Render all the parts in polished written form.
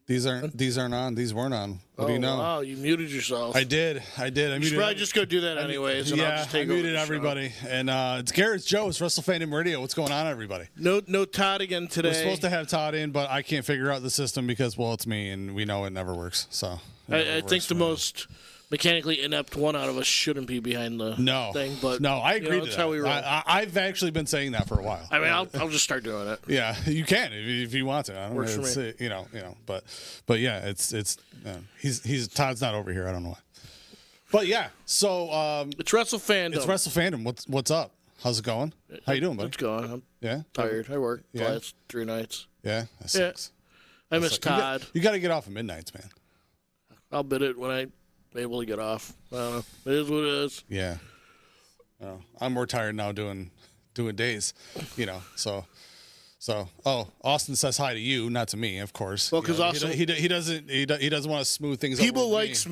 These aren't on. These weren't on. What do you know? Wow, you muted yourself. I did. I You should probably just go do that anyways. And I'll just take I muted over the everybody. And it's Garrett's Joe. It's Wrestle Fandom Radio. What's going on, everybody? show. No Todd again today. We're supposed to have Todd in, but I can't figure out the system because, well, it's me, and we know it never works. So I think the most mechanically inept one out of us shouldn't be behind the thing. But no, I agree. That's how we roll. I've actually been saying that for a while. I mean, I'll just start doing it. Yeah, you can if you want to. I don't Works know, for me. You know, but yeah, he's Todd's not over here. I don't know why. But yeah, so It's Wrestle Fandom. it's Wrestle Fandom. What's up? How's it going? How you doing, buddy? It's going. I'm Yeah, tired. I worked the last 3 nights. yeah, that sucks. I miss Todd. You got to get off at midnights, man. I'll bid it when I'm able to get off. I don't know. It is what it is. Yeah. I'm more tired now doing days, So, Austin says hi to you, not to me, of course. Well, because Austin, he doesn't want to smooth things up. People like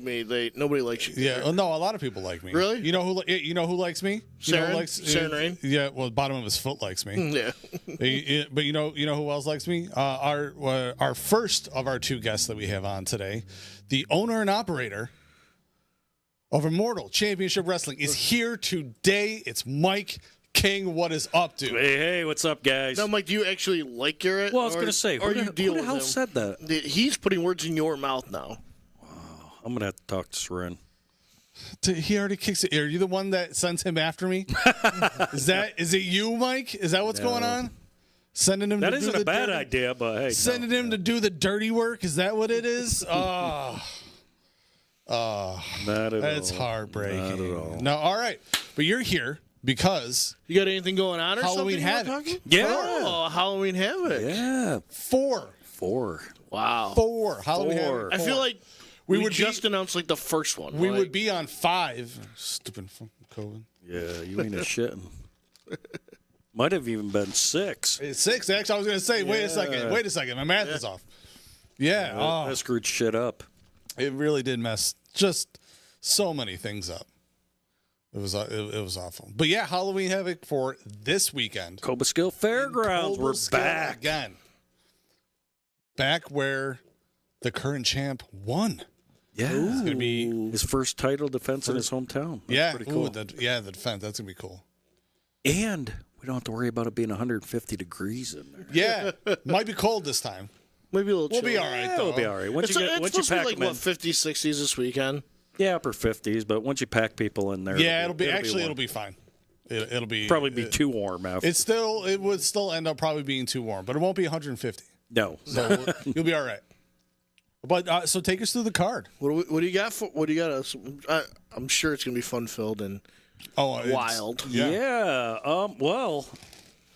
me. Nobody likes you. Yeah, well, no, a lot of people like me. Really? You know who likes me? Saren Rain? Yeah, well, the bottom of his foot likes me. Yeah. But you know who else likes me? Our first of our 2 guests that we have on today, the owner and operator of Immortal Championship Wrestling is here today. It's Mike King. What is up, dude? Hey, what's up, guys? Now, Mike, do you actually like Garrett? Well, I was going to say, or you deal who the with hell him? said that? He's putting words in your mouth now. I'm going to have to talk to Seren. He already kicks it. Are you the one that sends him after me? Is it you, Mike? Is that what's going on? Sending him. That to isn't do a bad dirty, idea, but hey. Sending him to do the dirty work. Is that what it is? Not at all. That's heartbreaking. Not at all. No, all right. But you're here because You got anything going on or Halloween something? Havoc. Yeah. Oh, Halloween Havoc. Yeah. 4 Wow. Halloween Four. Havoc. I feel like We we would just announced like the first one. we like, would be on 5. Stupid fucking COVID. Yeah, you ain't a shitting. Might have even been 6. It's 6. Actually, I was going to say, wait a second. My math is off. Yeah. That screwed shit up. It really did mess just so many things up. It was awful. But yeah, Halloween Havoc for this weekend. Cobleskill Fairgrounds, we're Cobleskill back. again. Back where the current champ won. Yeah. It's gonna be his first title defense in his hometown. That's pretty cool. The defense. That's gonna be cool. And we don't have to worry about it being 150 degrees in there. Yeah, might be cold this time. maybe a little. We'll be chilly. all right Yeah, though. we'll be all right. Once It's you supposed pack to be them in. like 50s, 60s this weekend. Yeah, upper 50s, but once you pack people in there, Yeah, it'll warm. be fine. It'll be Probably be too warm after. It would still end up probably being too warm, but it won't be 150. No. So you'll be all right. But so take us through the card. What do you got? What do you got? I'm sure it's gonna be fun filled and wild. Yeah. Well,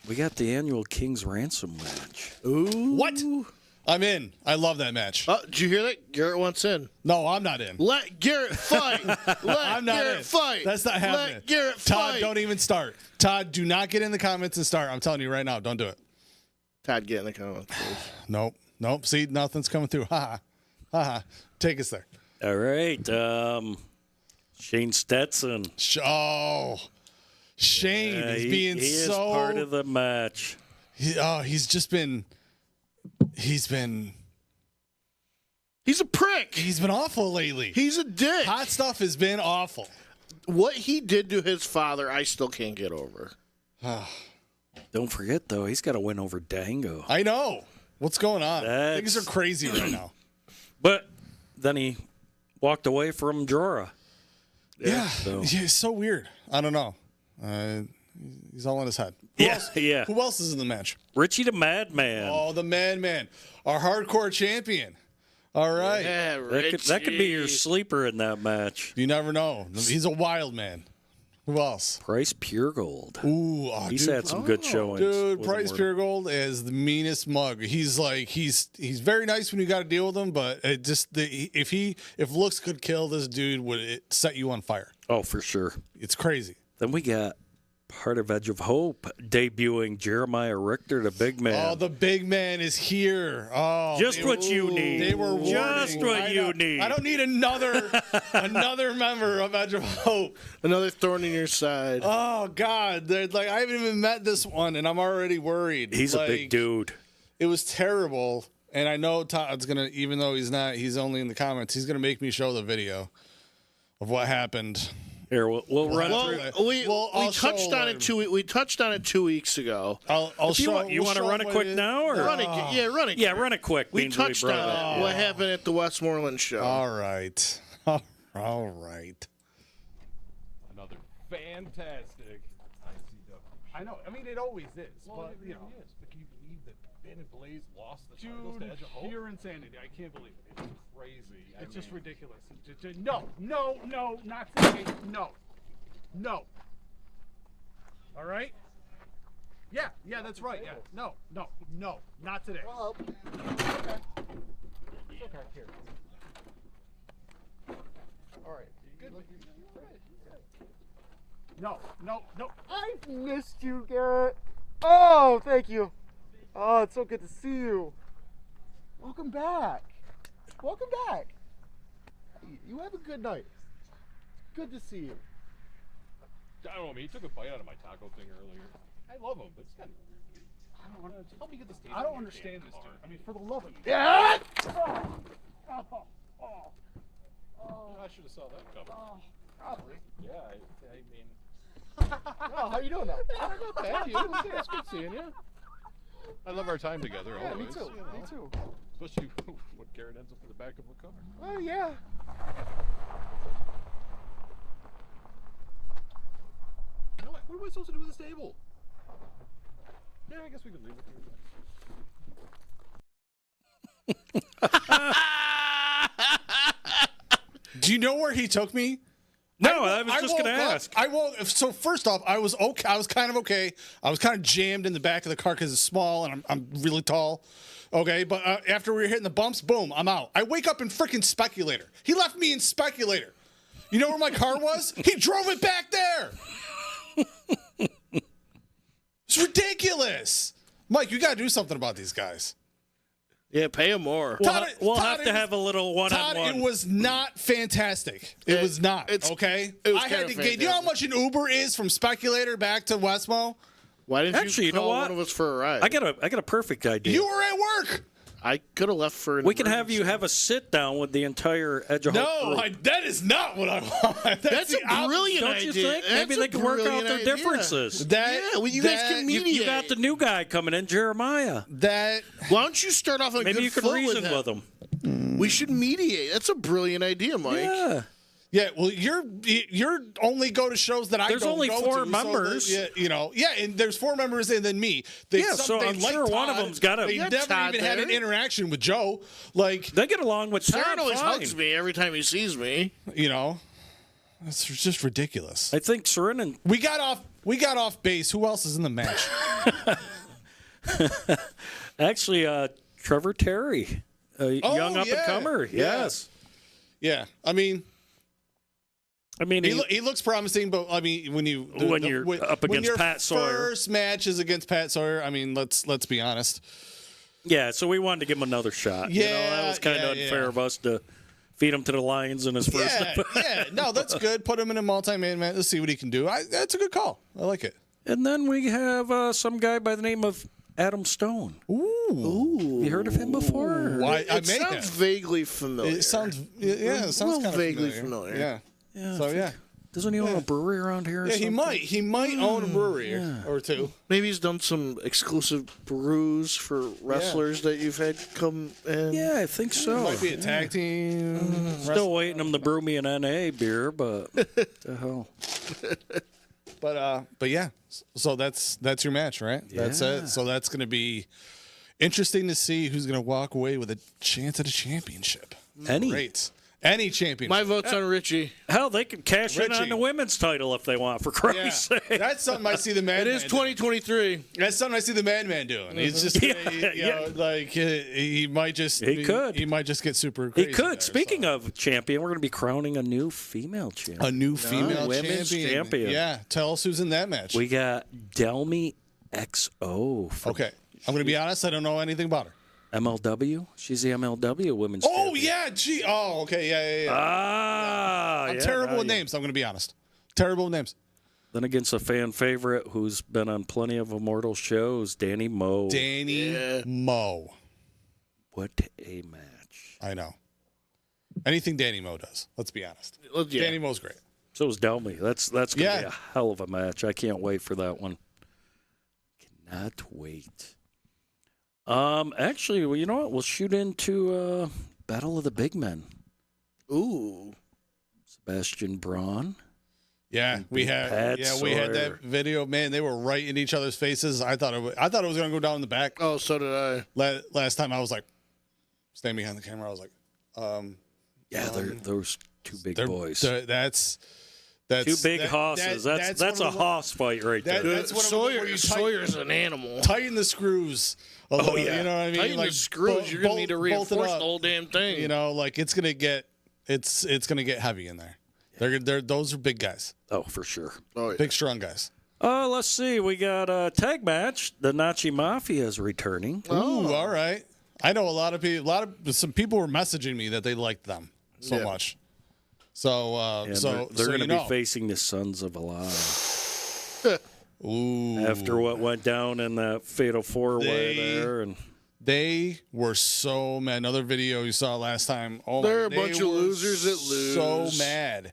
we got the annual King's Ransom match. Ooh. What? I'm in. I love that match. Did you hear that? Garrett wants in. No, I'm not in. Let Garrett fight. I'm not Garrett in. fight. That's not happening. Let Garrett Todd, fight. don't even start. Todd, do not get in the comments and start. I'm telling you right now, don't do it. Todd, get in the comments, please. Nope. See, nothing's coming through. Ha ha. Take us there. All right. Shane Stetson. Shane. He's being he is so part of the match. He's been He's a prick. He's been awful lately. He's a dick. Hot stuff has been awful. What he did to his father, I still can't get over. Don't forget, though, he's got to win over Dango. I know. What's going on? That's- Things are crazy right now. But then he walked away from Jorah. Yeah. So. Yeah, it's so weird. I don't know. He's all in his head. Yeah. Who else is in the match? Richie the Madman. Oh, the Madman, our hardcore champion. All right. Yeah, That could be your sleeper in that match. You never know. He's a wild man. Who else? Price Pure Gold. Ooh, He's had some good showings. Dude, with Price him. Pure Gold is the meanest mug. He's very nice when you got to deal with him, but if looks could kill, this dude would set you on fire. Oh, for sure. It's crazy. Then we got Heart of Edge of Hope debuting Jeremiah Richter, the big man. Oh, the big man is here. Oh, Just what you need. They were Just warning. what you need. I don't need another member of Edge of Hope. Another thorn in your side. Oh God, they're like I haven't even met this one, and I'm already worried. He's a big dude. It was terrible, And I know Todd's going to, even though he's only in the comments, he's going to make me show the video of what happened. Here, we'll run through. We touched on it 2 weeks. We touched on it 2 weeks ago. I'll show. You want to run it quick now, or run it? Yeah, run it. Yeah, run it quick. We touched on what happened at the Westmoreland show. All right. All right. Another fantastic ICW. I know. I mean, it always is. Well, But, it really is. But can you believe that Ben and Blaze lost the titles to Edge of Hope? Pure insanity. I can't believe it. It's crazy. It's just ridiculous. No, not today. No. All right? Yeah, that's right. Yeah. No, not today. Well, It's okay. Here. all right. Good. No. I've missed you, Garrett. Oh, thank you. Oh, it's so good to see you. Welcome back. You have a good night. Good to see you. I don't know. I mean, he took a bite out of my taco thing earlier. I love him, but it's kind of. Help me get this. I don't understand this, dude. I mean, for the love of I should have saw that coming. probably. Yeah, I mean. Oh, how you doing now? Not bad. You. Yeah, it's good seeing you. I love our time together. Yeah, always, me too. you know. Me too. Especially when Garrett ends up in the back of a car. Oh yeah. You know what? What am I supposed to do with this table? Yeah, I guess we can leave it here. Do you know where he took me? No, I was just going to ask. So first off, I was okay. I was kind of okay. I was kind of jammed in the back of the car because it's small and I'm really tall. Okay, but after we were hitting the bumps, boom, I'm out. I wake up in freaking Speculator. He left me in Speculator. You know where my car was? He drove it back there. It's ridiculous. Mike, you got to do something about these guys. Yeah, pay him more. We'll have to have a little one-on-one. Todd, it was not fantastic. It was not. Okay? It was I had to get. You know how much an Uber is from Speculator back to Westmo? Why didn't Actually, you you know call what? one of us for a ride? I got a perfect idea. You were at work. I could have left for an We can have emergency. you have a sit down with the entire Edge of Hope No, group. that is not what I want. That's a brilliant Don't idea. you think? That's Maybe a they can work out brilliant their idea. differences. That, Yeah, well, you guys can You mediate. got the new guy coming in, Jeremiah. That Why don't you start off on Maybe good you could foot reason with with him? him. We should mediate. That's a brilliant idea, Mike. Yeah. yeah. Well, you're only go to shows that I There's don't only go 4 to, members. So that, and there's 4 members and then me. So I'm sure one of them's got a- They You got never Todd even had an there. interaction with Joe. Like They get along with Todd Todd always fine. hugs me every time he sees me. it's just ridiculous. I think Serena. We got off base. Who else is in the match? Actually, Trevor Terry, a young up-and-comer. Yeah. Yes. Yeah. I mean, he looks promising, but I mean, when you're up against your Pat Sawyer. First match is against Pat Sawyer. I mean, let's be honest. Yeah, so we wanted to give him another shot. That was kind of unfair of us to feed him to the Lions in his first. No, that's good. Put him in a multi-man match. Let's see what he can do. That's a good call. I like it. And then we have some guy by the name of Adam Stone. Ooh. You heard of him before? Why? It sounds vaguely familiar. It sounds kind of vaguely familiar. Yeah. Yeah, So yeah. Doesn't he own a brewery around here? Or Yeah, something? he might own a brewery or two. Maybe he's done some exclusive brews for wrestlers that you've had come in. Yeah, I think so. Might be a tag team. Still waiting him to brew me an NA beer, but the hell. But yeah. So that's your match, right? That's it. So that's going to be interesting to see who's going to walk away with a chance at a championship. Great. Any champion. My vote's on Richie. Hell, they could cash in Richie. on the women's title if they want, for Christ's sake. That's something I see the Madman. It is 2023. That's something I see the Madman doing. He's just, like he might just. He might just get super crazy. He could. there, Speaking of champion, we're going to be crowning a new female champion. a new female women's champion. Yeah, tell us who's in that match. We got Delmy XO from Okay, I'm going to be honest. I don't know anything about her. MLW. She's the MLW women's Oh champion. yeah, gee. Oh okay, yeah. I'm Terrible with names. I'm going to be honest. Terrible with names. Then against a fan favorite who's been on plenty of Immortal shows, Danny Moe. Danny Moe. What a match. I know. Anything Danny Moe does, let's be honest. Yeah. Danny Moe's great. So is Delmy. That's going to be a hell of a match. I can't wait for that one. Cannot wait. Actually, well, you know what? We'll shoot into Battle of the Big Men. Ooh. Sebastian Braun. Yeah, we had that video. Man, they were right in each other's faces. I thought it was going to go down in the back. Oh, so did I. Last time I was like, standing behind the camera, I was like, they're those two big boys. That's two big hosses. That's a hoss fight right there. That's Sawyer's an animal. Tighten the screws. You know what I mean? Tighten the screws. You're gonna need to reinforce the whole damn thing. You know, like it's gonna get heavy in there. They're those are big guys. Oh, for sure. Oh, yeah. Big strong guys. Let's see. We got a tag match. The Nazi Mafia is returning. Ooh, all right. I know some people were messaging me that they liked them so much. So they're going to be facing the Sons of Allah. Ooh. After what went down in that fatal four-way there, and they were so mad. Another video you saw last time. Oh, they're a bunch of losers that lose. So mad.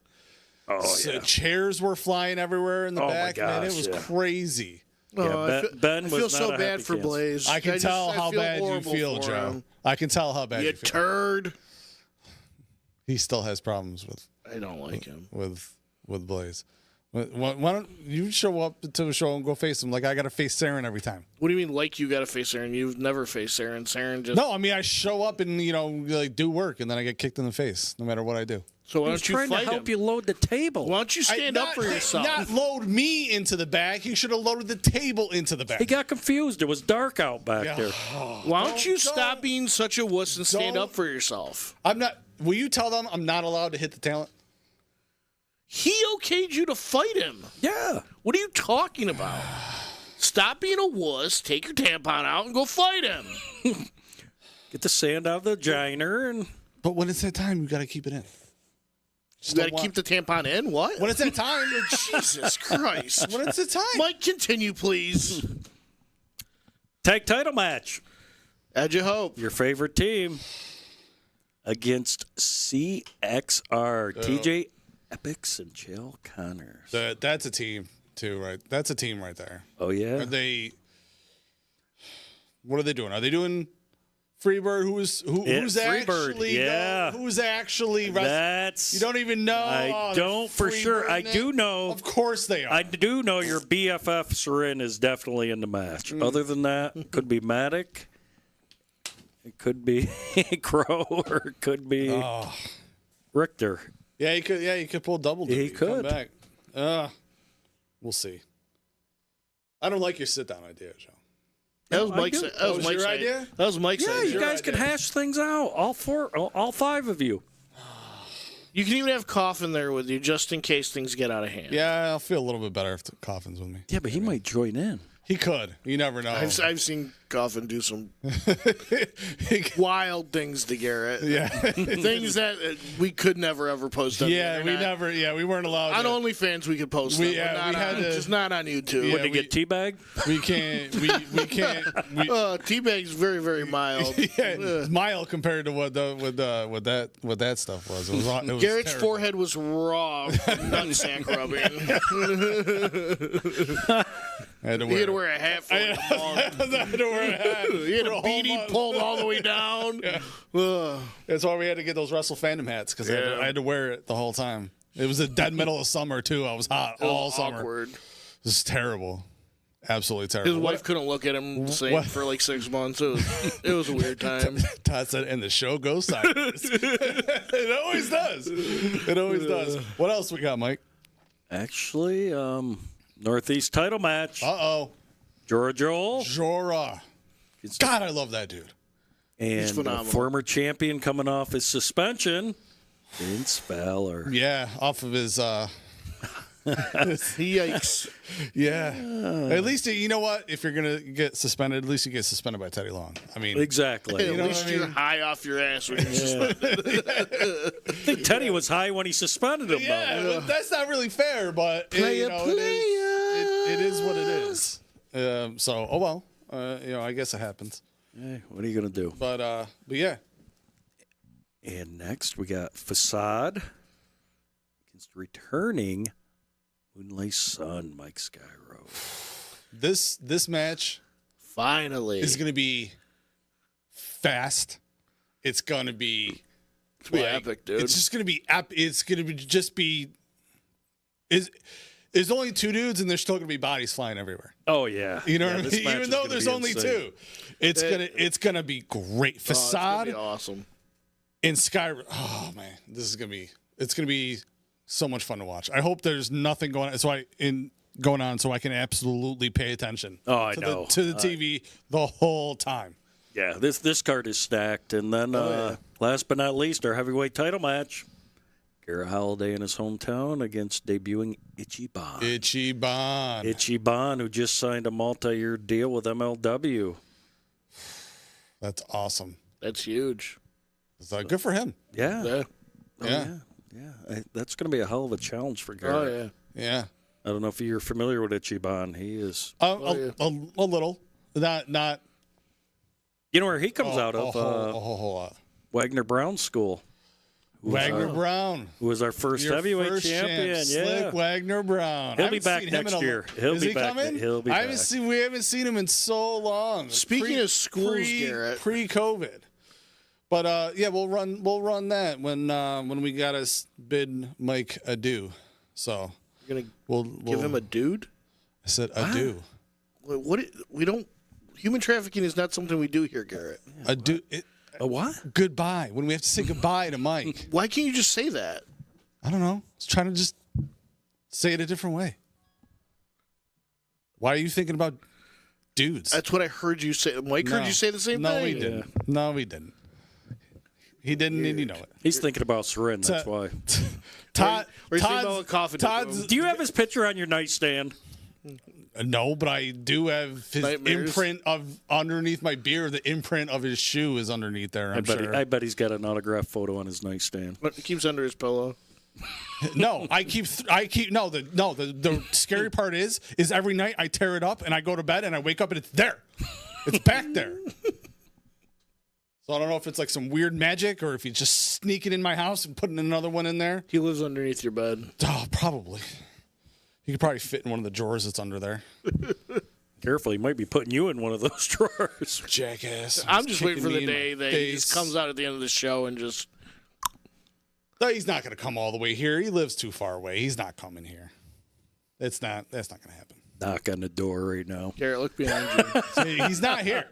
Chairs were flying everywhere in the back. My gosh, man, it was crazy. Ben I feel was so not a bad happy for camper. Blaze. I can tell how bad you feel, Joe. I can tell how bad you feel. Turd. He still has problems with. I don't like him. With Blaze. Why don't you show up to the show and go face him? Like I got to face Saren every time. What do you mean? Like you got to face Saren? You've never faced Saren. Saren just no. I mean I show up and like do work and then I get kicked in the face no matter what I do. So why He's don't you trying fight to help him? you load the table. Why don't you stand up for yourself? Not load me into the back. He should have loaded the table into the back. He got confused. It was dark out back there. Why don't you stop being such a wuss and stand up for yourself? I'm not. Will you tell them I'm not allowed to hit the talent? He okayed you to fight him. Yeah. What are you talking about? Stop being a wuss, take your tampon out, and go fight him. Get the sand out of the vagina and. But when it's that time, you got to keep it in. You got to keep the tampon in? What? When it's that time. Jesus Christ. When it's the time. Mike, continue, please. Tag title match. How'd you hope? Your favorite team against CXR. TJ Epics and Chael Connors. That's a team, too, right? That's a team right there. Oh, yeah? What are they doing? Are they doing Freebird? Who's Freebird, actually who's actually That's you don't even know. I don't for sure. I do know. Of course they are. I do know your BFF Sarin is definitely in the match. Other than that, it could be Matic. It could be Crow, or it could be Richter. Yeah, he could. Yeah, he could pull double. He come could. back. We'll see. I don't like your sit down idea, Joe. That was Mike's. That was Mike's idea. That was Mike's idea. Yeah, you guys can hash things out. All five of you. You can even have Coffin there with you just in case things get out of hand. Yeah, I'll feel a little bit better if the Coffin's with me. Yeah, but he might join in. He could. You never know. I've seen Coffin do some wild things to Garrett. Yeah, things that we could never ever post on the internet. we weren't allowed on to. OnlyFans we could post them. Just not on YouTube. Would they get teabag? We can't. We can't. Teabag's very, very mild. Yeah, mild compared to what that stuff was. It was Garrett's terrible. forehead was raw from nutsack rubbing. He had to wear a hat for like a month. I had to wear a hat. He had a beanie pulled all the way down. Yeah. That's why we had to get those Wrestle Fandom hats because I had to wear it the whole time. It was the dead middle of summer too. I was hot all summer. Awkward. This is terrible. Absolutely terrible. His wife couldn't look at him the same for like 6 months. It was a weird time. Todd said, and the show goes sideways. It always does. It always does. What else we got, Mike? Actually, Northeast title match. Uh-oh. Jorah. God, I love that dude. And the former champion coming off his suspension, Vince Balor. Yeah, off of his... Yikes. Yeah. At least, you know what? If you're going to get suspended, at least you get suspended by Teddy Long. I mean... Exactly. At least you're high off your ass when you're suspended. I think Teddy was high when he suspended him, yeah, though. that's not really fair, but it is what it is. So, oh well. I guess it happens. Hey, what are you going to do? But yeah. And next, we got Facade against returning Moonlight Sun, Mike Skyro. This match finally is going to be fast. It's going to be epic, dude. It's just going to be it's going to just be there's only two dudes and there's still going to be bodies flying everywhere. Oh yeah. You know yeah, what I mean? Even though there's only two. It's going to be great. Facade it's gonna be awesome. and Skyrim. Oh man, it's going to be so much fun to watch. I hope there's nothing going on so I can absolutely pay attention. Oh, I know. To the TV the whole time. Yeah, this card is stacked. And then last but not least, our heavyweight title match. Garrett Holiday in his hometown against debuting Ichiban. Ichiban, who just signed a multi-year deal with MLW. That's awesome. That's huge. It's good for him. Yeah. Yeah. That's going to be a hell of a challenge for Garrett. Oh, yeah. Yeah. I don't know if you're familiar with Ichiban. He is A little. Not. You know where he comes out of? A whole lot. Wagner Brown School. Wagner Brown. Who was our first heavyweight champion. Slick Wagner Brown. He'll be back next year. Is he coming? He'll be back. We haven't seen him in so long. Speaking of schools, Garrett. Pre-COVID. But we'll run that when we got us bid Mike adieu. So you're gonna give him a dude? I said adieu. What we don't human trafficking is not something we do here, Garrett. Adieu. A what? Goodbye. When we have to say goodbye to Mike. Why can't you just say that? I don't know. I was trying to just say it a different way. Why are you thinking about dudes? That's what I heard you say. Mike heard you say the same thing. No, he didn't. No, he didn't. He didn't, and you know it. He's thinking about Seren, that's why. Todd's, do you have his picture on your nightstand? No, but I do have his Nightmares. imprint underneath my beer. The imprint of his shoe is underneath there. I bet he's got an autographed photo on his nightstand. But it keeps under his pillow. No, the scary part is every night I tear it up and I go to bed and I wake up and it's there. It's back there. So I don't know if it's like some weird magic or if he's just sneaking in my house and putting another one in there. He lives underneath your bed. Oh, probably. He could probably fit in one of the drawers that's under there. Careful, he might be putting you in one of those drawers. Jackass. I'm just waiting for the day that he just comes out at the end of the show and just... No, he's not going to come all the way here. He lives too far away. He's not coming here. That's not going to happen. Knock on the door right now. Garrett, look behind you. He's not here.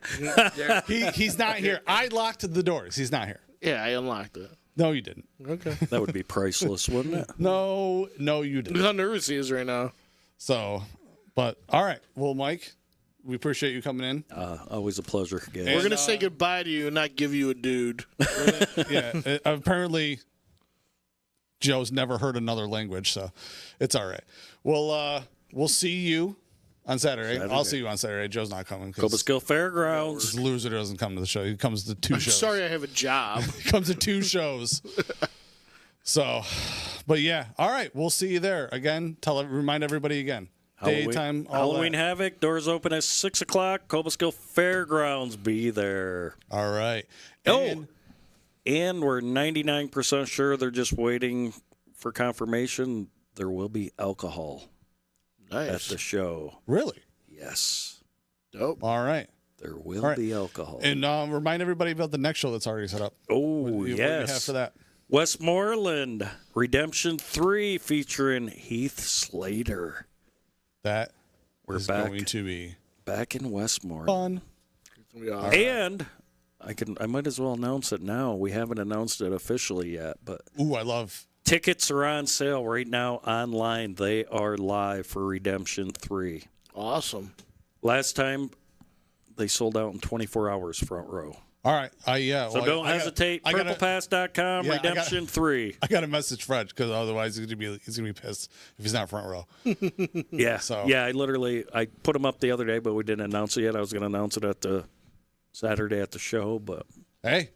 He's not here. I locked the doors. He's not here. Yeah, I unlocked it. No, you didn't. Okay. That would be priceless, wouldn't it? No, you didn't. Look how nervous he is right now. So, but all right. Well, Mike, we appreciate you coming in. Always a pleasure. Guys. We're going to say goodbye to you and not give you a dude. Yeah. Apparently, Joe's never heard another language, so it's all right. We'll see you on Saturday. I'll see you on Saturday. Joe's not coming. Cobleskill Fairgrounds. This loser doesn't come to the show. He comes to two shows. Sorry, I have a job. He comes to two shows. So, but yeah. All right. We'll see you there. Again, remind everybody again. Daytime. Halloween Havoc. Doors open at 6 o'clock. Cobleskill Fairgrounds. Be there. All right. And we're 99% sure they're just waiting for confirmation. There will be alcohol. Nice. At the show. Really? Yes. Dope. All right. There will be alcohol. And remind everybody about the next show that's already set up. Oh, what do you have for that? Westmoreland Redemption 3 featuring Heath Slater. That We're is back, going to be back in Westmoreland. Fun. And I might as well announce it now. We haven't announced it officially yet, but I love tickets are on sale right now online. They are live for Redemption 3. Awesome. Last time, they sold out in 24 hours front row. All right. So don't hesitate. PurplePass.com, Redemption 3. I got to message Fred because otherwise he's gonna be pissed if he's not front row. Yeah. So yeah, I put them up the other day, but we didn't announce it yet. I was going to announce it at the Saturday at the show, but hey,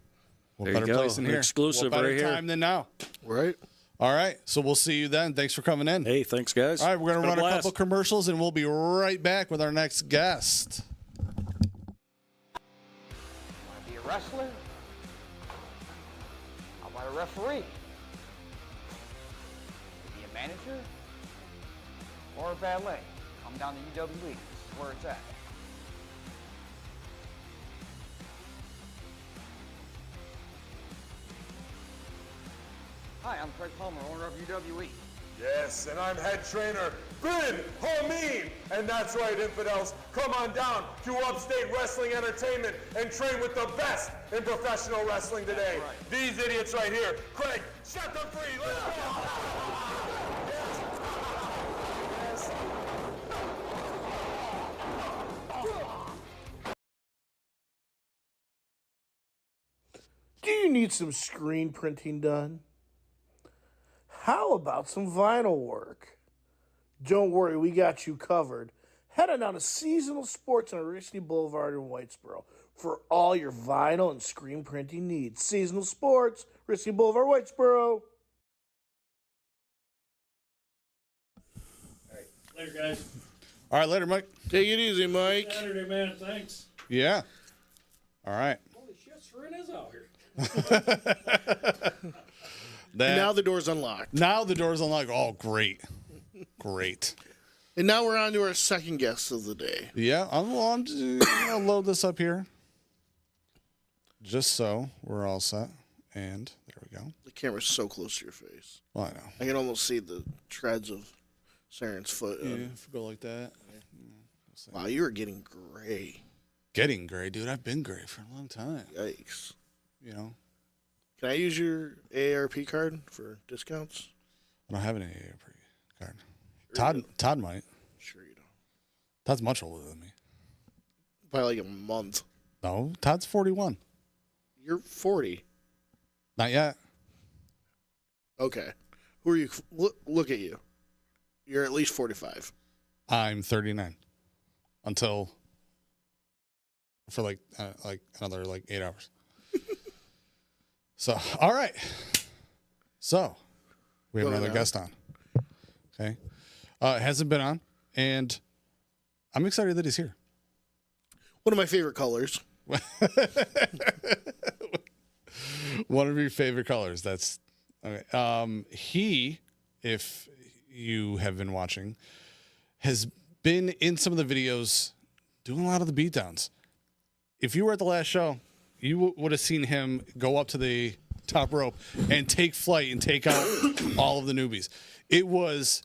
there better you go. place than here? Exclusive what better right here. time than now? Right. All right. So we'll see you then. Thanks for coming in. Hey, thanks, guys. All right, we're going to run a blast. couple commercials, and we'll be right back with our next guest. wrestler? How about a referee? Maybe a manager? Or a valet? Come down to UWE. This is where it's at. Hi, I'm Craig Palmer, owner of UWE. Yes, and I'm head trainer, Bin Hameen. And that's right, infidels. Come on down to Upstate Wrestling Entertainment and train with the best in professional wrestling today. Right. These idiots right here. Craig, set them free. Let's go. Do you need some screen printing done? How about some vinyl work? Don't worry, we got you covered. Head on down to Seasonal Sports on University Boulevard in Whitesboro for all your vinyl and screen printing needs. Seasonal Sports, University Boulevard, Whitesboro. All right. Later, guys. All right, later, Mike. Take it easy, Mike. Saturday, man. Thanks. Yeah. All right. Holy shit, Seren is out here. Now the door's unlocked. Now the door's unlocked. Oh, great. Great. And now we're on to our second guest of the day. Yeah, I'm just going to load this up here. Just so we're all set. And there we go. The camera's so close to your face. Well, I know. I can almost see the treads of Saren's foot. Yeah, if we go like that. Wow, you are getting gray. Getting gray, dude. I've been gray for a long time. Yikes. You know? Can I use your AARP card for discounts? I don't have an AARP card. Sure Todd might. Sure you don't. Todd's much older than me. By like a month. No, Todd's 41. You're 40. Not yet. Okay. Who are you? Look at you. You're at least 45. I'm 39. Until for like another 8 hours. So, all right. So, we have another guest on. Okay. Hasn't been on, and I'm excited that he's here. One of my favorite colors. One of your favorite colors. That's okay. He, if you have been watching, has been in some of the videos doing a lot of the beatdowns. If you were at the last show, you would have seen him go up to the top rope and take flight and take out all of the newbies. It was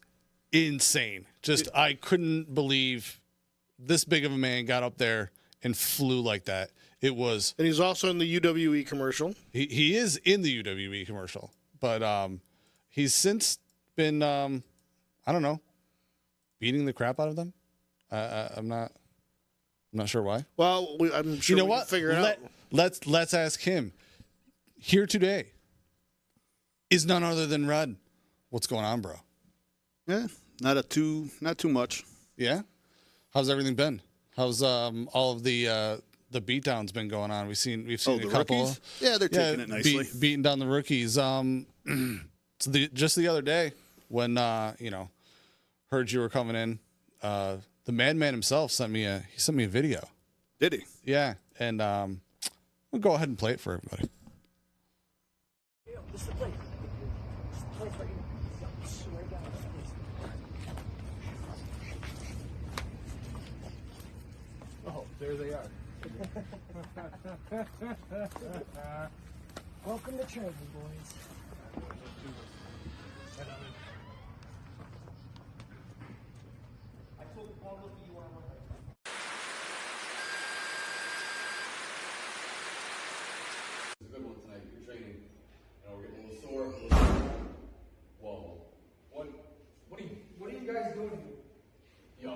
insane. Just, I couldn't believe this big of a man got up there and flew like that. It was. And he's also in the UWE commercial. He is in the UWE commercial, but he's since been, I don't know, beating the crap out of them. I'm not sure why. Well, I'm sure you know we what? can figure it out. Let's ask him. Here today is none other than Rod. What's going on, bro? Yeah, not too much. Yeah. How's everything been? How's all of the beatdowns been going on? We've seen a couple. Rookies? Yeah, they're taking it nicely. Beating down the rookies. So just the other day when heard you were coming in, the madman himself sent me a video. Did he? Yeah, and we'll go ahead and play it for everybody. This is the place. This is the place right here. Yep, swear to God, Oh, there they are. welcome to training, boys. It's a good one tonight. Good training. We're getting a little sore, a little sore. Whoa. What are you guys doing here? Yo.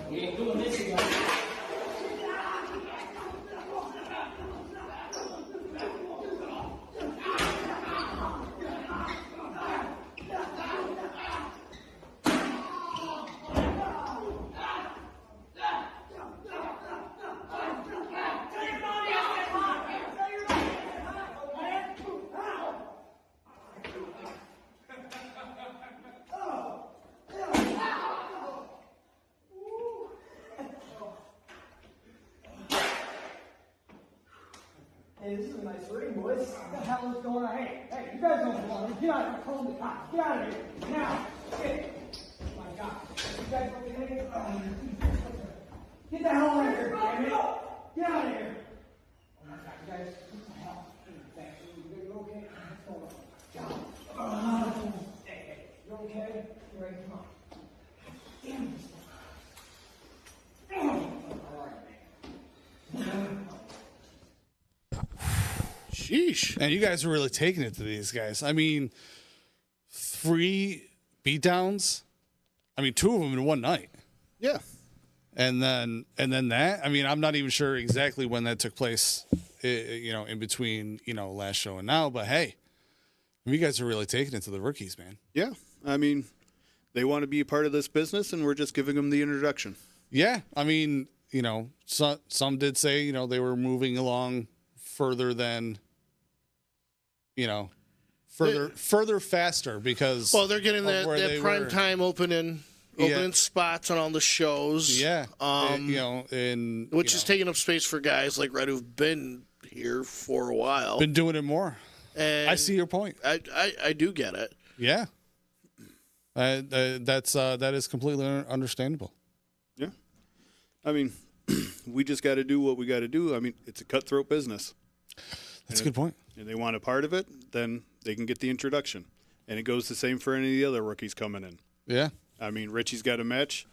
We ain't doing this again. Hey, this is a nice ring, boys. What the hell is going on? Hey, you guys don't belong here. Get out of here. Call the cops. Get out of here. Now. Hey. Oh, my God. You guys okay? Get the hell out of here, damn it. Get out of here. Oh, my God. You guys, what the hell? You okay? What's going on? God. Hey, you okay? You ready? Come on. Damn this. Sheesh. And you guys are really taking it to these guys. I mean, 3 beatdowns. I mean, 2 of them in one night. Yeah. And then that. I mean, I'm not even sure exactly when that took place. In between last show and now. But hey, you guys are really taking it to the rookies, man. Yeah. I mean, they want to be a part of this business, and we're just giving them the introduction. Yeah. I mean, some did say they were moving along further than. Further faster because they're getting that prime time opening spots on all the shows. Yeah, which is taking up space for guys like Red who've been here for a while, been doing it more. And I see your point. I do get it. Yeah, that is completely understandable. Yeah, I mean, we just got to do what we got to do. I mean, it's a cutthroat business. That's a good point. And they want a part of it, then they can get the introduction. And it goes the same for any of the other rookies coming in. Yeah. I mean, Richie's got a match.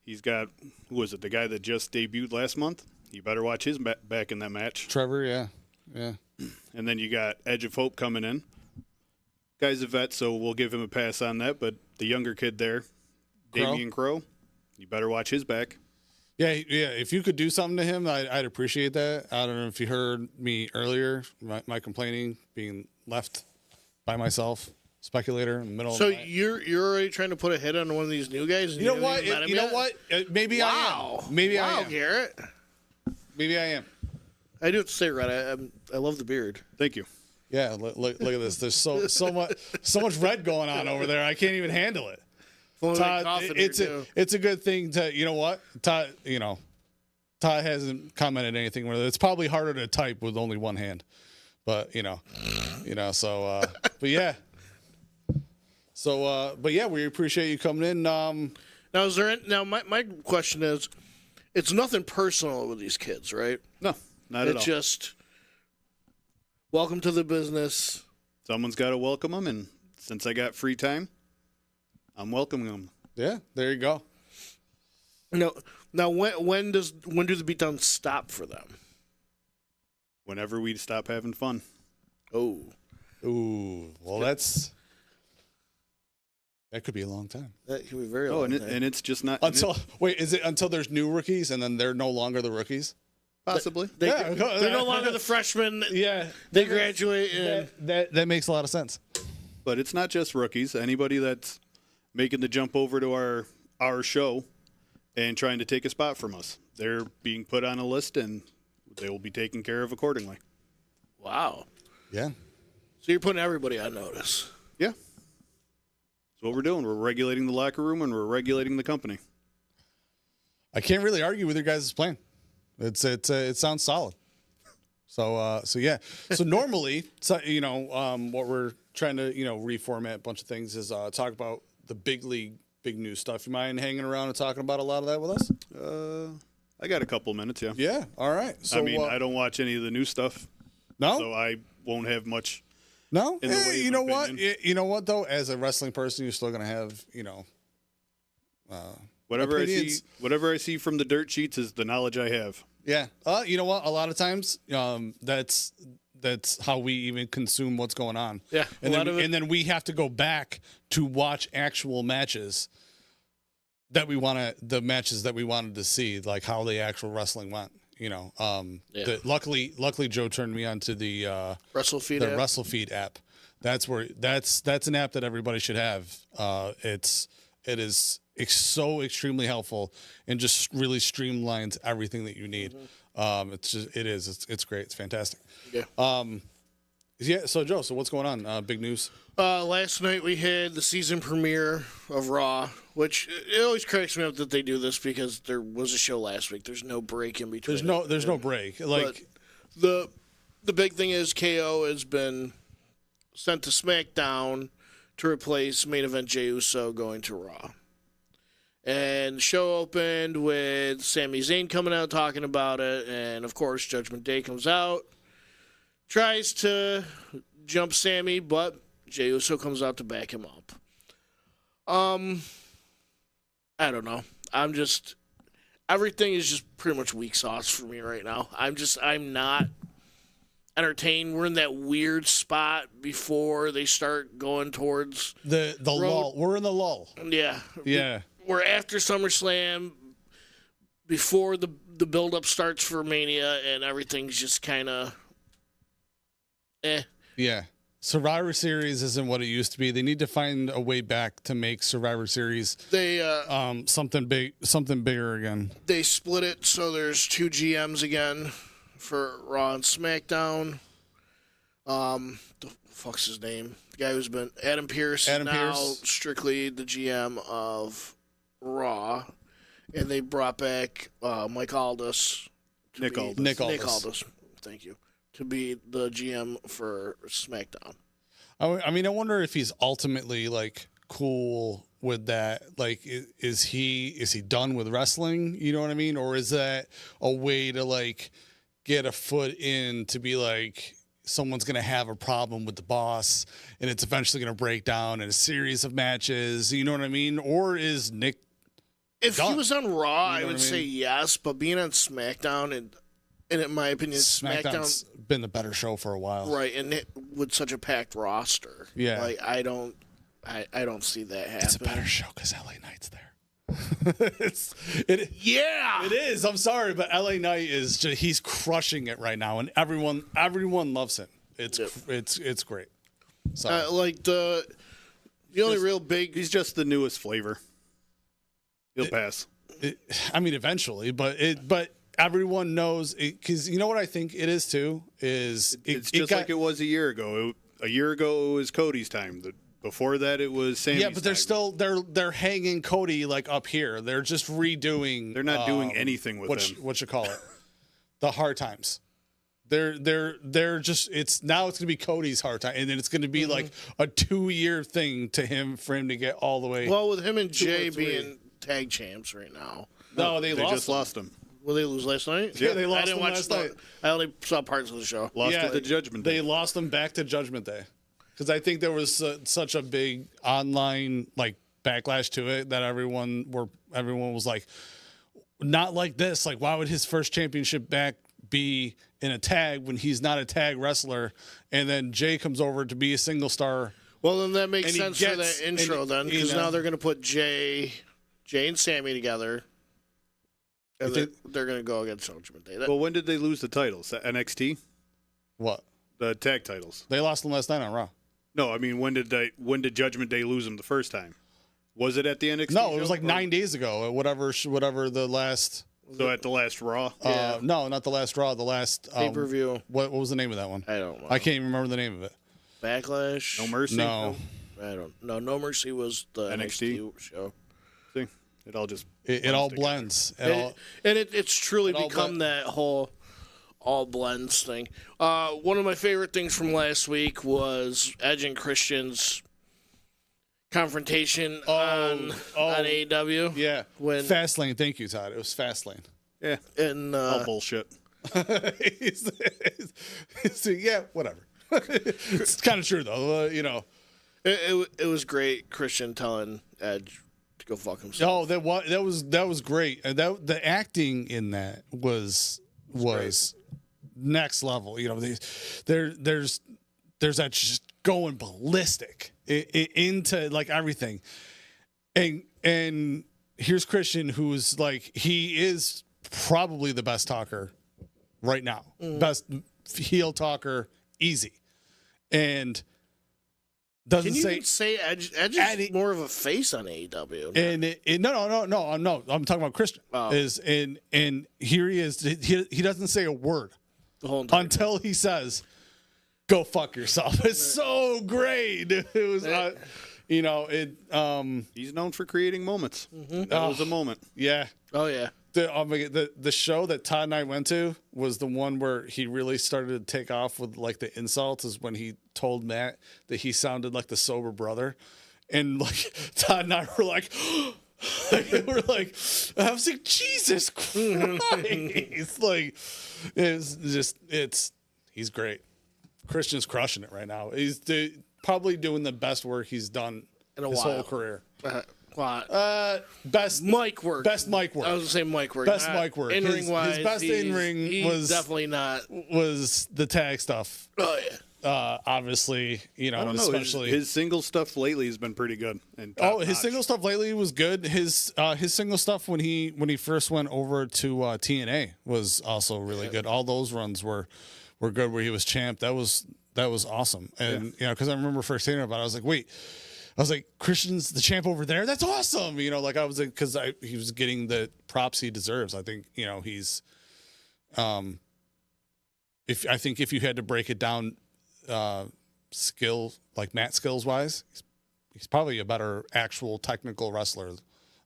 He's got, who was it, the guy that just debuted last month? You better watch his back in that match. Trevor, yeah. Yeah. And then you got Edge of Hope coming in. Guy's a vet, so we'll give him a pass on that. But the younger kid there, Damian Crow, you better watch his back. Yeah. If you could do something to him, I'd appreciate that. I don't know if you heard me earlier, my complaining, being left by myself, speculator in the middle. So of the you're already trying to put a hit on one of these new guys. And you know what? Maybe I am. Maybe I am. Garrett. Maybe I am. I do have to say, Red, I love the beard. Thank you. Yeah. Look at this. There's so much red going on over there. I can't even handle it. Todd, it's a good thing to Todd. Todd hasn't commented anything. It's probably harder to type with only one hand, but so but yeah. So but yeah, we appreciate you coming in. Now my question is, it's nothing personal with these kids, right? No, not at all. It's just welcome to the business. Someone's got to welcome them, and since I got free time, I'm welcoming them. Yeah, there you go. Now when do the beatdowns stop for them? Whenever we stop having fun. Well, that could be a long time. That could be very long. And it's just not is it until there's new rookies and then they're no longer the rookies? Possibly. They're no longer the freshmen. Yeah, they graduate, and that makes a lot of sense. But it's not just rookies. Anybody that's making the jump over to our show and trying to take a spot from us, they're being put on a list and they will be taken care of accordingly. Wow. Yeah. So you're putting everybody on notice. Yeah. That's what we're doing. We're regulating the locker room and we're regulating the company. I can't really argue with your guys' plan. It sounds solid. So yeah. So normally, what we're trying to reformat a bunch of things is talk about the big news stuff. You mind hanging around and talking about a lot of that with us? I got a couple minutes, yeah. Yeah, all right. So I don't watch any of the new stuff. No? So I won't have much. No? In the way you of know opinion. what? You know what, though? As a wrestling person, you're still going to have, whatever opinions. Whatever I see from the dirt sheets is the knowledge I have. Yeah. You know what? A lot of times, that's how we even consume what's going on. Yeah. And then we have to go back to watch actual matches the matches that we wanted to see, like how the actual wrestling went. Luckily Joe turned me on to the WrestleFeed app. That's an app that everybody should have. It is extremely helpful and just really streamlines everything that you need. It's great. It's fantastic. Yeah. So Joe, what's going on? Big news. Last night we had the season premiere of Raw, which it always cracks me up that they do this because there was a show last week. There's no break in between. There's no break. Like but the big thing is KO has been sent to SmackDown to replace main event Jey Uso going to Raw. And the show opened with Sami Zayn coming out talking about it, and of course Judgment Day comes out, tries to jump Sami, but Jey Uso comes out to back him up. I don't know. Everything is just pretty much weak sauce for me right now. I'm not entertained. We're in that weird spot before they start going towards the lull. We're in the lull. Yeah. Yeah. We're after SummerSlam, before the build-up starts for Mania, and everything's just kind of Yeah. Survivor Series isn't what it used to be. They need to find a way back to make Survivor Series something bigger again. They split it so there's 2 GMs again for Raw and SmackDown. The fuck's his name? The guy who's been Adam Pearce. Strictly the GM of Raw, and they brought back Nick Aldis. Nick Aldis. Thank you. To be the GM for SmackDown. I mean, I wonder if he's ultimately like cool with that. Like, is he done with wrestling? You know what I mean? Or is that a way to like get a foot in to be like, someone's going to have a problem with the boss and it's eventually going to break down in a series of matches? You know what I mean? Or is Nick If done? he was on Raw, You know I would what I say mean? yes, but being on SmackDown, and in my opinion, SmackDown's been the better show for a while. right, and it, with such a packed roster. Yeah. Like, I don't see that happening. It's a better show because LA Knight's there. Yeah, it is. I'm sorry, but LA Knight is he's crushing it right now, and everyone loves him. It's great. So like the only real big. He's just the newest flavor. He'll pass. I mean, eventually, but everyone knows because you know what I think it is too is It's just like it was a year ago. A year ago it was Cody's time. Before that it was Sammy's yeah, but they're time. still they're hanging Cody like up here. They're just redoing. They're not doing anything with him. What you call it? The hard times. They're just it's gonna be Cody's hard time, and then it's gonna be like a 2-year thing for him to get all the way. Well, with him and Jay being tag champs right now. No, they just lost him. Will they lose last night? Yeah, they lost I didn't them watch last night. I only saw parts of the show. Lost at the Judgment Day. They lost them back to Judgment Day because I think there was such a big online like backlash to it that everyone was like, not like this. Like, why would his first championship back be in a tag when he's not a tag wrestler? And then Jay comes over to be a single star. Well, then that makes And he sense gets- for that intro and, then, you because know- now they're going to put Jay and Sammy together, and they're going to go against Judgment Day. Well, when did they lose the titles? NXT? What? The tag titles. They lost them last night on Raw. No, I mean when did Judgment Day lose them the first time? Was it at the NXT? No, it was show, like or- 9 days ago. Whatever the last. So at the last Raw. No, not the last Raw. The last Pay-per-view. What was the name of that one? I don't know. I can't even remember the name of it. Backlash. No Mercy. No, I don't know. No Mercy was the NXT show. See, it all just it all blends. It's truly it all become that whole all blends thing. One of my favorite things from last week was Edge and Christian's confrontation on AEW. Yeah, when Fastlane. Thank you, Todd. It was Fastlane. Yeah, and all bullshit. Yeah, whatever. It's kind of true though. You know, it was great. Christian telling Edge to go fuck himself. Oh, that was great. And the acting in that was next level. You know, there's that just going ballistic into like everything, and here's Christian, who's like he is probably the best talker right now, best heel talker, easy, and doesn't Can you say Edge is more of a face on AEW? And no, I'm talking about Christian. And here he is. He doesn't say a word the whole time until he says, "Go fuck yourself." It's so great. It was, he's known for creating moments. That was a moment. Yeah. Oh yeah. The show that Todd and I went to was the one where he really started to take off with like the insults. Is when he told Matt that he sounded like the sober brother, and like Todd and I were like, we're like, I was like, Jesus Christ! Like, he's great. Christian's crushing it right now. He's probably doing the best work he's done in his whole career. Best mic work. Best mic work. I was gonna say mic work. Best mic work. In-ring wise, his best in-ring was definitely not. Was the tag stuff. Oh yeah. Obviously, I don't know. especially His single stuff lately has been pretty good. And his single stuff lately was good. His single stuff when he first went over to TNA was also really good. All those runs were good where he was champ. That was awesome. And because I remember first hearing about it, I was like, wait. I was like, Christian's the champ over there? That's awesome. Like I was like, because he was getting the props he deserves. I think, he's, if you had to break it down, skill, like Matt skills wise, he's probably a better actual technical wrestler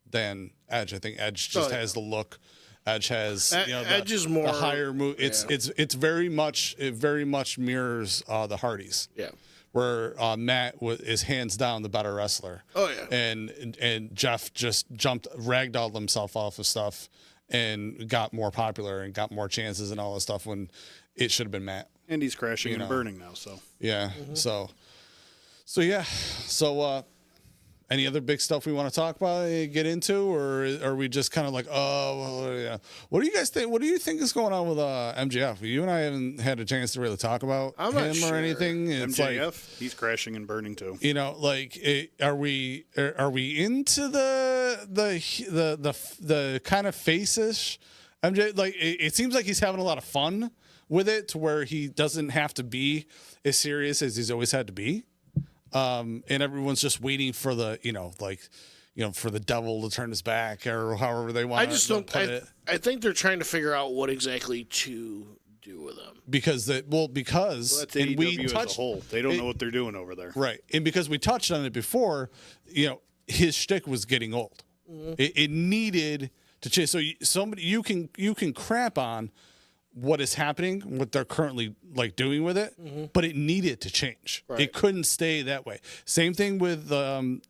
than Edge. I think Edge just has the look. Edge has, Edge is more the higher move. It very much mirrors the Hardys. Yeah. Where Matt is hands down the better wrestler. Oh yeah, and Jeff just ragdolled himself off of stuff and got more popular and got more chances and all that stuff when it should have been Matt. And he's crashing and burning now. So yeah, so any other big stuff we want to talk about, get into, or are we just kind of like, oh, well, yeah. What do you guys think? What do you think is going on with MJF? You and I haven't had a chance to really talk about him or anything. It's MJF, he's crashing and burning too. Are we into the kind of face-ish MJ? Like it seems like he's having a lot of fun with it, to where he doesn't have to be as serious as he's always had to be. And everyone's just waiting for the, for the devil to turn his back, or however they want. I just don't. I think they're trying to figure out what exactly to do with him. Because that's AEW as a whole. They don't know what they're doing over there, right? And because we touched on it before, his shtick was getting old. Mm-hmm. It needed to change. So you can crap on what is happening, what they're currently doing with it, but it needed to change. Right. It couldn't stay that way. Same thing with Becky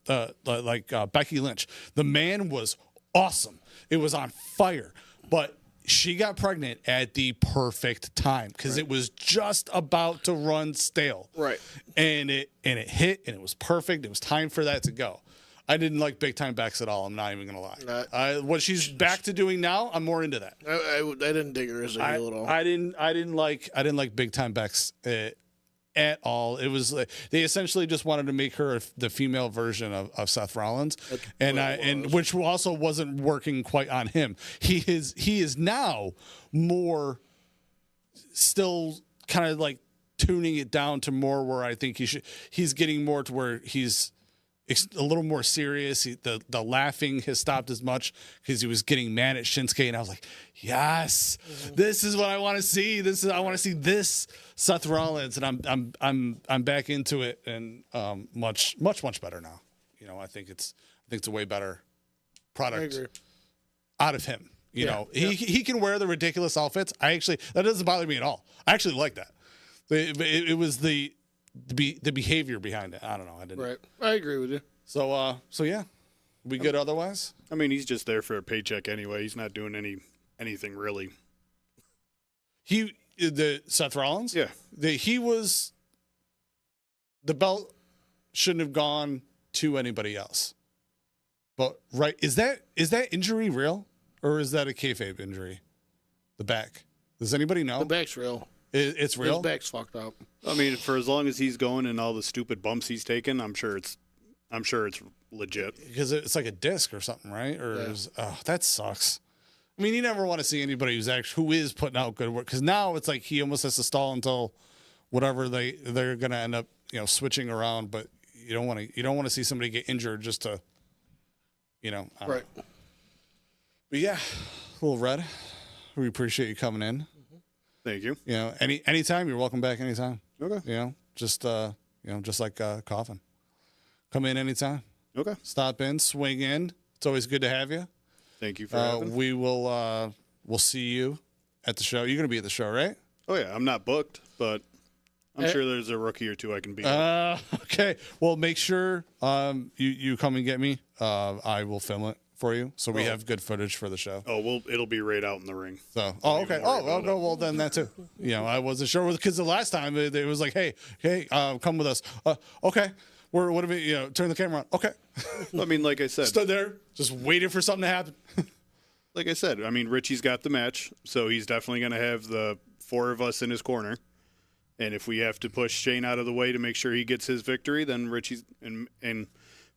Lynch. The man was awesome. It was on fire, but she got pregnant at the perfect time because it was just about to run stale. Right. And it hit, and it was perfect. It was time for that to go. I didn't like Big Time Bex at all. I'm not even gonna lie. What she's back to doing now, I'm more into that. I didn't dig her as a heel at all. I didn't like Big Time Bex at all. It was they essentially just wanted to make her the female version of Seth Rollins, and which also wasn't working quite on him. He is now more still kind of like tuning it down to more where I think he's getting more to where he's a little more serious. The laughing has stopped as much because he was getting mad at Shinsuke, and I was like, yes, this is what I want to see. I want to see this Seth Rollins, and I'm back into it, and much better now. I think it's a way better product out of him. He can wear the ridiculous outfits. That doesn't bother me at all. I actually like that. It was the behavior behind it. I don't know. I didn't. Right. I agree with you. So yeah, we good otherwise. I mean, he's just there for a paycheck anyway. He's not doing anything really. The Seth Rollins. Yeah. The belt shouldn't have gone to anybody else. But is that injury real, or is that a kayfabe injury? The back. Does anybody know? The back's real. It's real. His back's fucked up. I mean, for as long as he's going and all the stupid bumps he's taken, I'm sure it's legit. Because it's like a disc or something, right? That sucks. I mean, you never want to see anybody who is putting out good work, because now it's like he almost has to stall until whatever they're going to end up switching around. But you don't want to see somebody get injured just to right. But yeah, little Red, we appreciate you coming in. Thank you. Anytime, you're welcome back anytime. Okay. Just like Coffin. Come in anytime. Okay. Stop in, swing in. It's always good to have you. Thank you for having me. We will we'll see you at the show. You're going to be at the show, right? Oh, yeah. I'm not booked, but I'm sure there's a rookie or two I can beat. Okay. Well, make sure you come and get me. I will film it for you, so we have good footage for the show. Oh, it'll be right out in the ring. So, okay. Well, then that too. I wasn't sure because the last time it was like, hey, come with us. Okay. What do we, turn the camera on. Okay. I mean, like I said, stood there just waiting for something to happen. Like I said, I mean, Richie's got the match, so he's definitely going to have the 4 of us in his corner. And if we have to push Shane out of the way to make sure he gets his victory, then Richie's and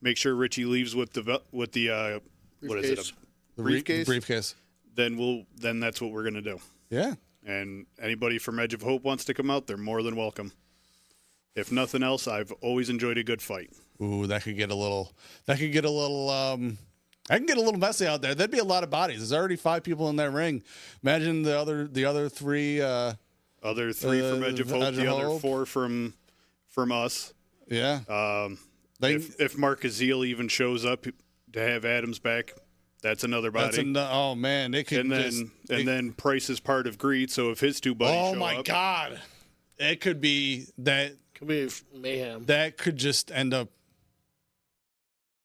make sure Richie leaves with the what is it? A briefcase? Briefcase. Then that's what we're going to do. Yeah. And anybody from Edge of Hope wants to come out, they're more than welcome. If nothing else, I've always enjoyed a good fight. Ooh, that could get a little I can get a little messy out there. That'd be a lot of bodies. There's already 5 people in that ring. Imagine the other 3 other 3 from Edge of Hope, the other 4 from us. Yeah. If Mark Aziel even shows up to have Adams back, that's another body. Oh man, they could. And then Price is part of Greed, so if his 2 buddies show up. Oh my God, it could be that. Could be mayhem. That could just end up.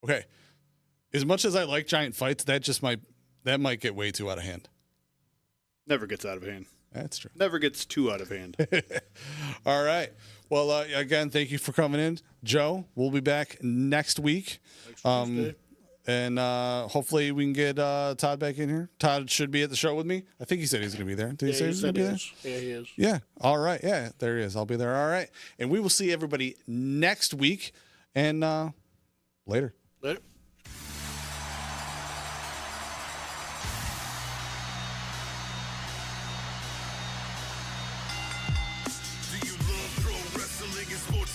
Okay, as much as I like giant fights, that might get way too out of hand. Never gets out of hand. That's true. Never gets too out of hand. All right. Well, again, thank you for coming in, Joe. We'll be back next week. And hopefully we can get Todd back in here. Todd should be at the show with me. I think he said he's going to be there. Did he say he's going to be there? Yeah, he is. Yeah. All right. Yeah, there he is. I'll be there. All right. And we will see everybody next week. And later. Later.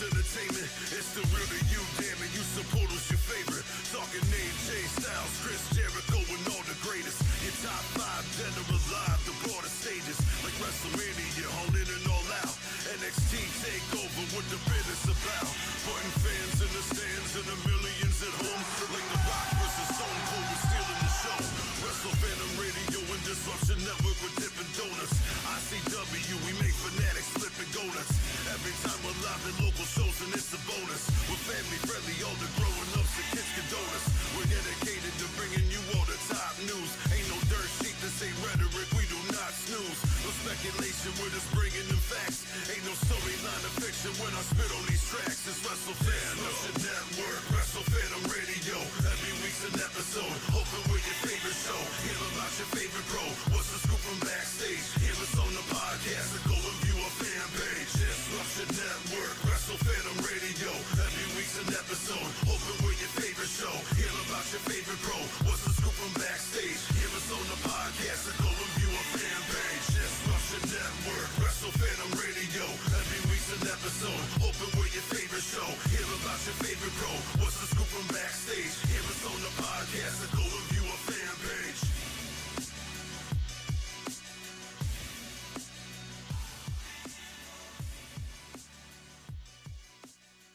Entertainment, it's the real to you, damn it, you support us, your favorite. Talking name, Jay Styles, Chris Jericho, and all the greatest. Your top 5 general live, the broader stages, like WrestleMania, All In and All Out. NXT takeover, what the bit is about. Putting fans in the stands and the millions at home, like The Rock versus Stone Cold, we're stealing the show. Wrestle Fandom Radio and Disruption Network with Dippin' Donuts. ICW, we make fanatics flipping donuts. Every time we're live in local shows and it's a bonus. We're family friendly, all the growing ups and kids can donut. We're dedicated to bringing you all the top news. Ain't no dirt sheet, this ain't rhetoric, we do not snooze. No speculation, we're just bringing them facts. Ain't no storyline of fiction when I spit on these tracks. It's Wrestle Fandom Network, Wrestle Fandom Radio. Every week's an episode, hoping we're your favorite show. Hear about your favorite pro, what's the scoop from backstage? Hear us on the podcast and go and view our fan page. Disruption Network, Wrestle Fandom Radio. Every week's an episode, hoping we're your favorite show. Hear about your favorite pro, what's the scoop from backstage? Hear us on the podcast and go and view our fan page. Disruption Network, Wrestle Fandom Radio. Every week's an episode, hoping we're your favorite show. Hear about your favorite pro.